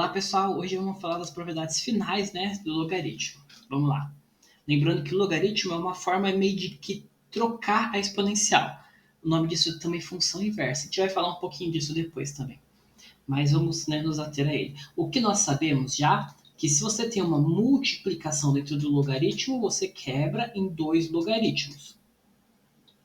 Olá pessoal, hoje vamos falar das propriedades finais, né, do logaritmo. Vamos lá. Lembrando que o logaritmo é uma forma meio de que trocar a exponencial. O nome disso também é função inversa. A gente vai falar um pouquinho disso depois também. Mas vamos, né, nos ater a ele. O que nós sabemos já, que se você tem uma multiplicação dentro do logaritmo, você quebra em dois logaritmos,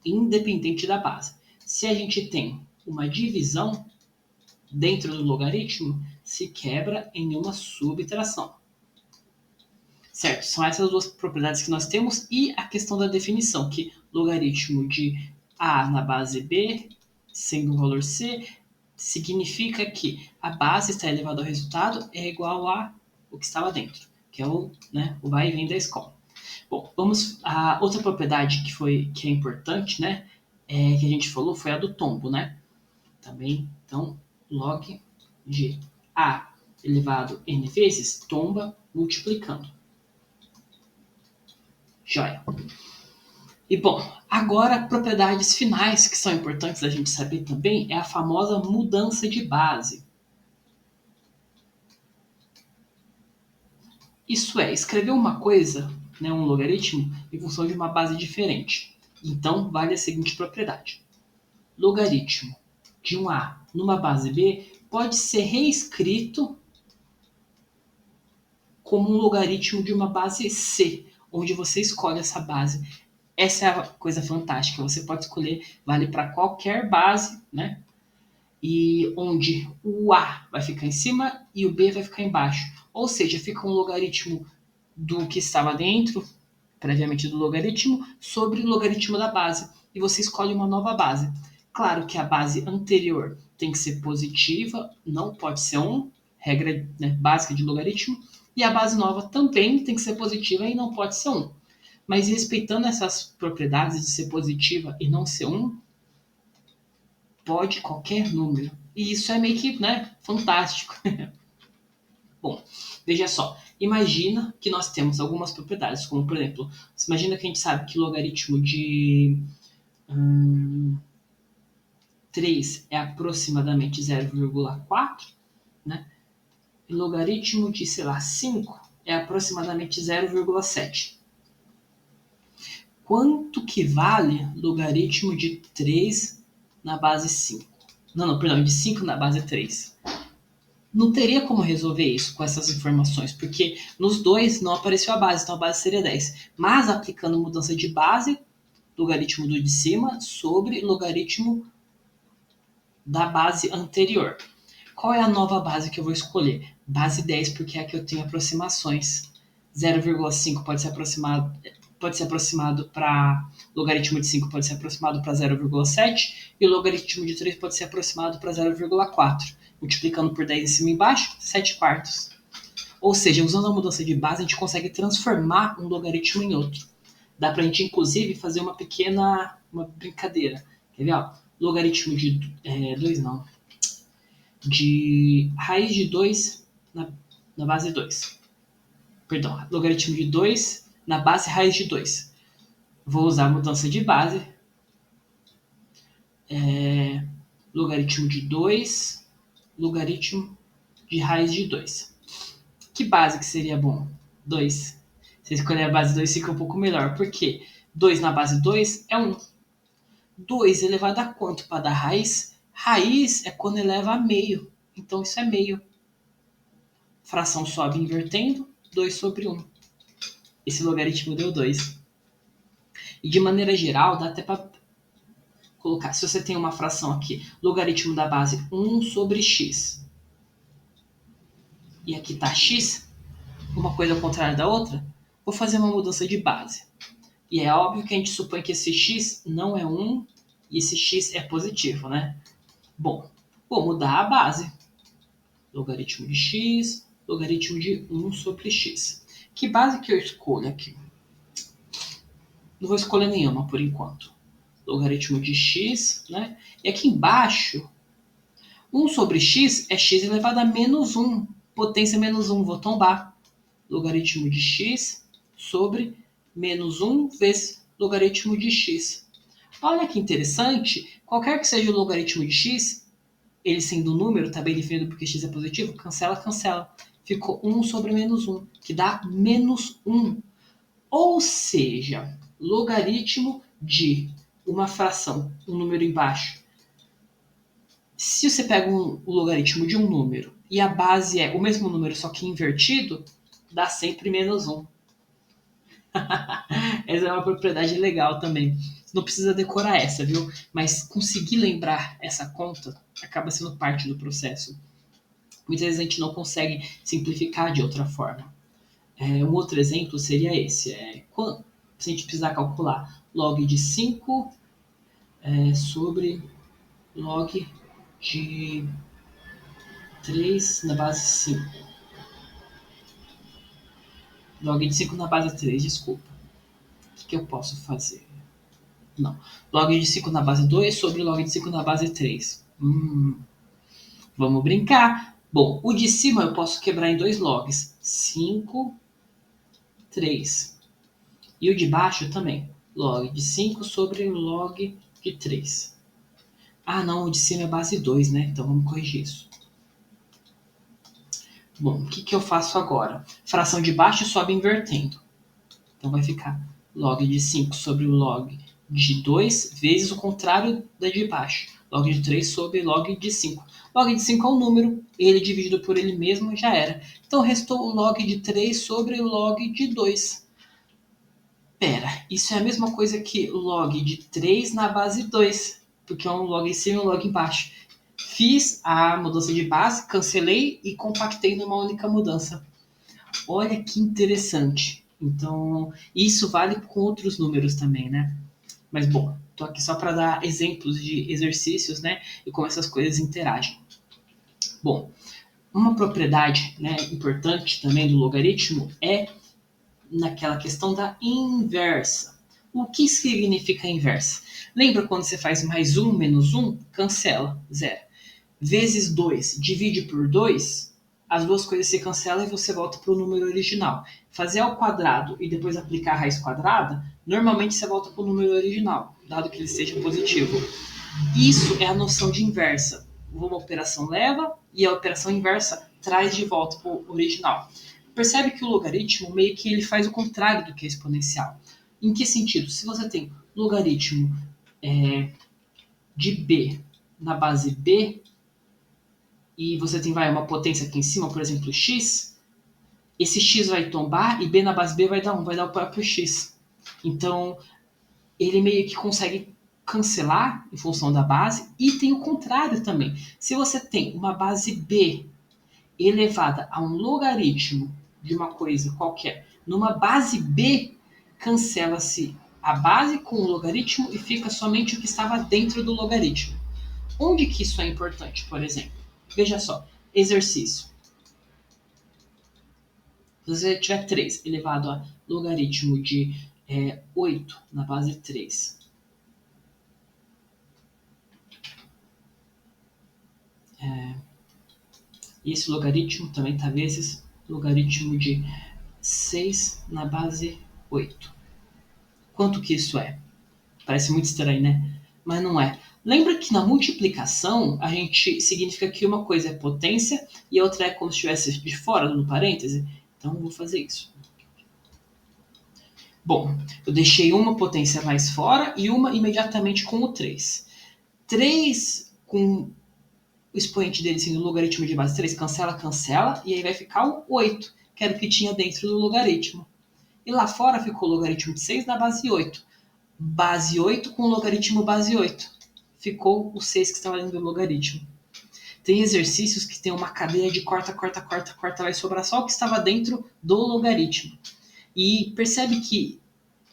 independente da base. Se a gente tem uma divisão dentro do logaritmo, se quebra em uma subtração. Certo? São essas duas propriedades que nós temos e a questão da definição, que logaritmo de a na base b, sendo um valor c, significa que a base está elevada ao resultado é igual a o que estava dentro, que é o vai e vem da escola. Bom, vamos a outra propriedade que é importante, né? Que a gente falou foi a do tombo, né? Também, então, log de a elevado n vezes tomba multiplicando. Joia. E bom, agora propriedades finais que são importantes a gente saber também é a famosa mudança de base. Isso é, escrever uma coisa, né, um logaritmo, em função de uma base diferente. Então, vale a seguinte propriedade. Logaritmo de um A numa base B pode ser reescrito como um logaritmo de uma base C, onde você escolhe essa base. Essa é a coisa fantástica. Você pode escolher, vale para qualquer base, né? E onde o A vai ficar em cima e o B vai ficar embaixo. Ou seja, fica um logaritmo do que estava dentro, previamente do logaritmo, sobre o logaritmo da base. E você escolhe uma nova base. Claro que a base anterior tem que ser positiva, não pode ser 1, regra, né, básica de logaritmo. E a base nova também tem que ser positiva e não pode ser 1. Mas respeitando essas propriedades de ser positiva e não ser 1, pode qualquer número. E isso é meio que, né, fantástico. Bom, veja só. Imagina que nós temos algumas propriedades, como por exemplo, imagina que a gente sabe que o logaritmo de 3 é aproximadamente 0,4, né? E logaritmo de, sei lá, 5 é aproximadamente 0,7. Quanto que vale logaritmo de 3 na base 5? Perdão, de 5 na base 3. Não teria como resolver isso com essas informações, porque nos dois não apareceu a base, então a base seria 10. Mas aplicando mudança de base, logaritmo do de cima sobre logaritmo da base anterior. Qual é a nova base que eu vou escolher? Base 10, porque é a que eu tenho aproximações. 0,5 pode ser aproximado para logaritmo de 5 pode ser aproximado para 0,7 e o logaritmo de 3 pode ser aproximado para 0,4. Multiplicando por 10 em cima e embaixo, 7 quartos. Ou seja, usando a mudança de base, a gente consegue transformar um logaritmo em outro. Dá para a gente, inclusive, fazer uma brincadeira. Quer ver? Ó? Logaritmo de 2 não. De raiz de 2 na base 2. Perdão, logaritmo de 2 na base raiz de 2. Vou usar a mudança de base. Logaritmo de 2, logaritmo de raiz de 2. Que base que seria bom? 2. Se escolher a base 2 fica um pouco melhor. Por quê? 2 na base 2 é 1. 2 elevado a quanto para dar raiz? Raiz é quando eleva a meio. Então isso é meio. Fração sobe invertendo, 2 sobre 1. Esse logaritmo deu 2. E de maneira geral, dá até para colocar, se você tem uma fração aqui, logaritmo da base 1 sobre x. E aqui está x, uma coisa ao contrário da outra, vou fazer uma mudança de base. E é óbvio que a gente supõe que esse x não é 1 e esse x é positivo, né? Bom, vou mudar a base. Logaritmo de x, logaritmo de 1 sobre x. Que base que eu escolho aqui? Não vou escolher nenhuma por enquanto. Logaritmo de x, né? E aqui embaixo, 1 sobre x é x elevado a menos 1. Potência menos 1, vou tombar. Logaritmo de x sobre menos 1 vezes logaritmo de x. Olha que interessante, qualquer que seja o logaritmo de x, ele sendo um número, está bem definido porque x é positivo, cancela, cancela. Ficou 1 sobre menos 1, que dá menos 1. Ou seja, logaritmo de uma fração, um número embaixo. Se você pega o logaritmo de um número e a base é o mesmo número, só que invertido, dá sempre menos 1. Essa é uma propriedade legal também. Não precisa decorar essa, viu? Mas conseguir lembrar essa conta acaba sendo parte do processo. Muitas vezes a gente não consegue simplificar de outra forma. Um outro exemplo seria esse. Se a gente precisar calcular log de 5 sobre log de 3 na base 5. Log de 5 na base 3, desculpa. O que eu posso fazer? Não. Log de 5 na base 2 sobre log de 5 na base 3. Vamos brincar. Bom, o de cima eu posso quebrar em 2 logs. 5, 3. E o de baixo também. Log de 5 sobre log de 3. Ah, não, o de cima é base 2, né? Então vamos corrigir isso. Bom, o que eu faço agora? Fração de baixo sobe invertendo. Então vai ficar log de 5 sobre o log de 2 vezes o contrário da de baixo. Log de 3 sobre log de 5. Log de 5 é um número, ele dividido por ele mesmo já era. Então restou o log de 3 sobre o log de 2. Pera, isso é a mesma coisa que log de 3 na base 2, porque é um log em cima e um log embaixo. Fiz a mudança de base, cancelei e compactei numa única mudança. Olha que interessante. Então, isso vale com outros números também, né? Mas, bom, tô aqui só para dar exemplos de exercícios, né? E como essas coisas interagem. Bom, uma propriedade, né, importante também do logaritmo é naquela questão da inversa. O que significa inversa? Lembra quando você faz mais 1 menos 1? Cancela, 0. Vezes 2 divide por 2, as duas coisas se cancelam e você volta para o número original. Fazer ao quadrado e depois aplicar a raiz quadrada, normalmente você volta para o número original, dado que ele seja positivo. Isso é a noção de inversa. Uma operação leva e a operação inversa traz de volta para o original. Percebe que o logaritmo meio que ele faz o contrário do que é exponencial. Em que sentido? Se você tem logaritmo de b na base b, e você tem uma potência aqui em cima, por exemplo, x, esse x vai tombar e b na base b vai dar 1, vai dar o próprio x. Então, ele meio que consegue cancelar em função da base, e tem o contrário também. Se você tem uma base b elevada a um logaritmo de uma coisa qualquer, numa base b, cancela-se a base com o logaritmo e fica somente o que estava dentro do logaritmo. Onde que isso é importante, por exemplo? Veja só, exercício. Se você tiver 3 elevado a logaritmo de 8 na base 3, e esse logaritmo também está vezes logaritmo de 6 na base 8. Quanto que isso é? Parece muito estranho, né? Mas não é. Lembra que na multiplicação, a gente significa que uma coisa é potência e a outra é como se estivesse de fora, no parêntese? Então, eu vou fazer isso. Bom, eu deixei uma potência mais fora e uma imediatamente com o 3. 3 com o expoente dele sendo o logaritmo de base 3, cancela, cancela, e aí vai ficar o 8, que era o que tinha dentro do logaritmo. E lá fora ficou o logaritmo de 6 na base 8. Base 8 com o logaritmo base 8. Ficou o 6 que estava dentro do logaritmo. Tem exercícios que tem uma cadeia de corta, corta, corta, corta, vai sobrar só o que estava dentro do logaritmo. E percebe que,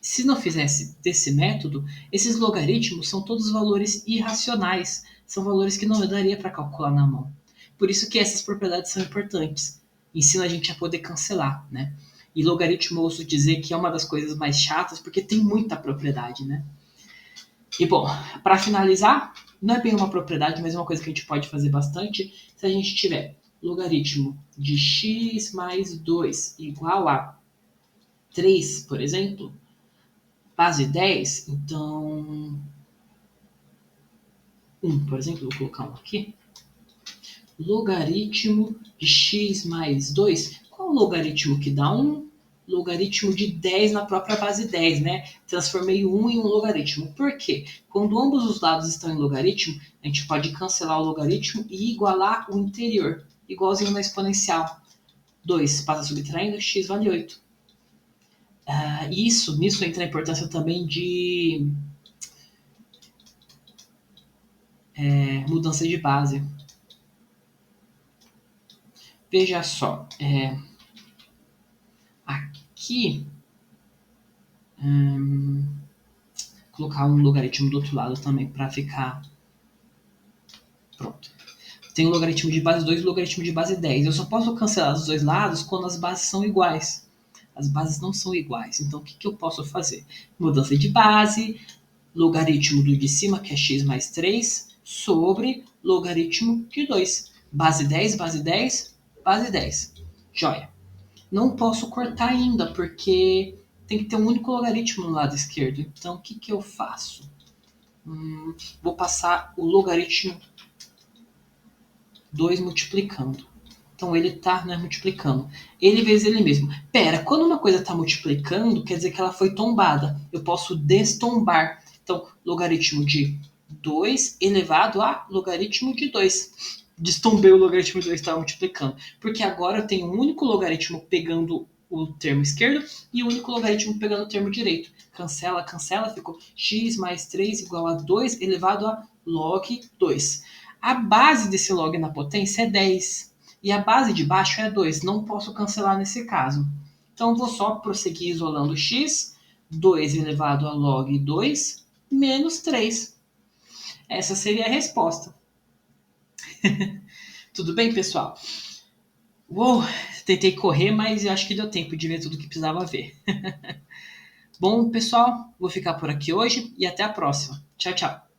se não fizesse desse método, esses logaritmos são todos valores irracionais. São valores que não daria para calcular na mão. Por isso que essas propriedades são importantes. Ensina a gente a poder cancelar, né? E logaritmo eu ouço dizer que é uma das coisas mais chatas, porque tem muita propriedade, né? E bom, para finalizar, não é bem uma propriedade, mas é uma coisa que a gente pode fazer bastante. Se a gente tiver logaritmo de x mais 2 igual a 3, por exemplo, base 10, então 1, por exemplo, vou colocar 1 aqui. Logaritmo de x mais 2. Qual o logaritmo que dá 1? Logaritmo de 10 na própria base 10, né? Transformei 1 em um logaritmo. Por quê? Quando ambos os lados estão em logaritmo, a gente pode cancelar o logaritmo e igualar o interior, igualzinho na exponencial. 2 passa subtraindo, x vale 8. Nisso entra a importância também de mudança de base. Veja só, aqui, colocar um logaritmo do outro lado também para ficar pronto. Tem o logaritmo de base 2 e o logaritmo de base 10. Eu só posso cancelar os dois lados quando as bases são iguais. As bases não são iguais. Então, o que eu posso fazer? Mudança de base, logaritmo do de cima, que é x mais 3, sobre logaritmo de 2. Base 10, base 10, base 10. Joia. Não posso cortar ainda, porque tem que ter um único logaritmo no lado esquerdo. Então, o que eu faço? Vou passar o logaritmo 2 multiplicando. Então, ele está multiplicando. Ele vezes ele mesmo. Pera, quando uma coisa está multiplicando, quer dizer que ela foi tombada. Eu posso destombar. Então, logaritmo de 2 elevado a logaritmo de 2. Destombei o logaritmo de 2 estava multiplicando. Porque agora eu tenho um único logaritmo pegando o termo esquerdo e o único logaritmo pegando o termo direito. Cancela, cancela, ficou x mais 3 igual a 2 elevado a log 2. A base desse log na potência é 10. E a base de baixo é 2. Não posso cancelar nesse caso. Então, vou só prosseguir isolando x. 2 elevado a log 2 menos 3. Essa seria a resposta. Tudo bem, pessoal? Uou, tentei correr, mas eu acho que deu tempo de ver tudo que precisava ver. Bom, pessoal, vou ficar por aqui hoje e até a próxima. Tchau, tchau.